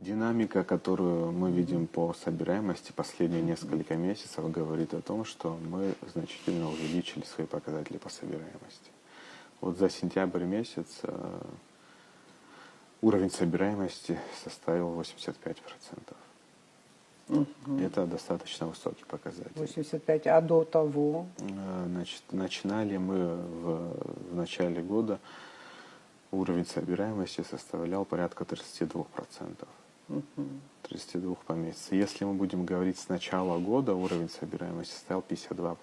Динамика, которую мы видим по собираемости последние несколько месяцев, говорит о том, что мы значительно увеличили свои показатели по собираемости. Вот за сентябрь месяц уровень собираемости составил 85%. Это достаточно высокий показатель. 85, а до того? Значит, начинали мы в начале года, уровень собираемости составлял порядка 32%. 32 по месяцу. Если мы будем говорить с начала года, уровень собираемости составил 52%.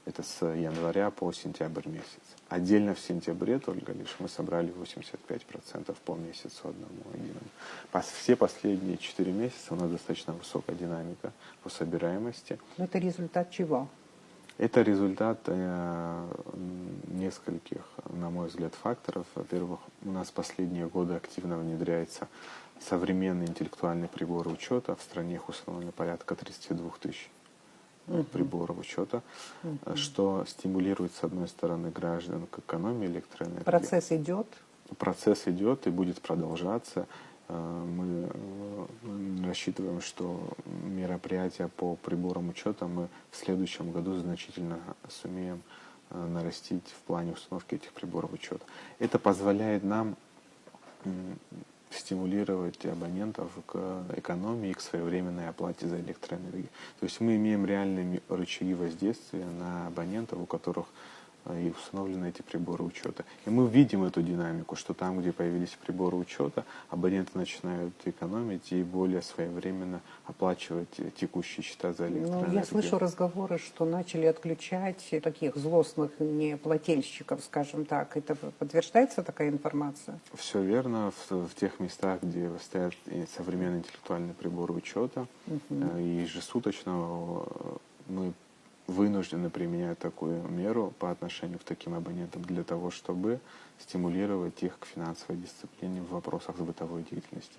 Это с января по сентябрь месяц. Отдельно в сентябре только лишь мы собрали 85% по месяцу одному. Все последние 4 месяца у нас достаточно высокая динамика по собираемости. Но это результат чего? Это результат нескольких, на мой взгляд, факторов. Во-первых, у нас последние годы активно внедряется современные интеллектуальные приборы учета. В стране их установлено порядка 32 тысяч приборов учета, что стимулирует, с одной стороны, граждан к экономии электроэнергии. Процесс идет? Процесс идет и будет продолжаться. Мы рассчитываем, что мероприятия по приборам учета мы в следующем году значительно сумеем нарастить в плане установки этих приборов учета. Это позволяет нам стимулировать абонентов к экономии и к своевременной оплате за электроэнергию. То есть мы имеем реальные рычаги воздействия на абонентов, у которых и установлены эти приборы учета. И мы видим эту динамику, что там, где появились приборы учета, абоненты начинают экономить и более своевременно оплачивать текущие счета за электроэнергию. Ну, я слышу разговоры, что начали отключать таких злостных неплательщиков, скажем так. Это подтверждается такая информация? Все верно. В тех местах, где стоят современные интеллектуальные приборы учета, ежесуточно мы вынуждены применять такую меру по отношению к таким абонентам для того, чтобы стимулировать их к финансовой дисциплине в вопросах бытовой деятельности.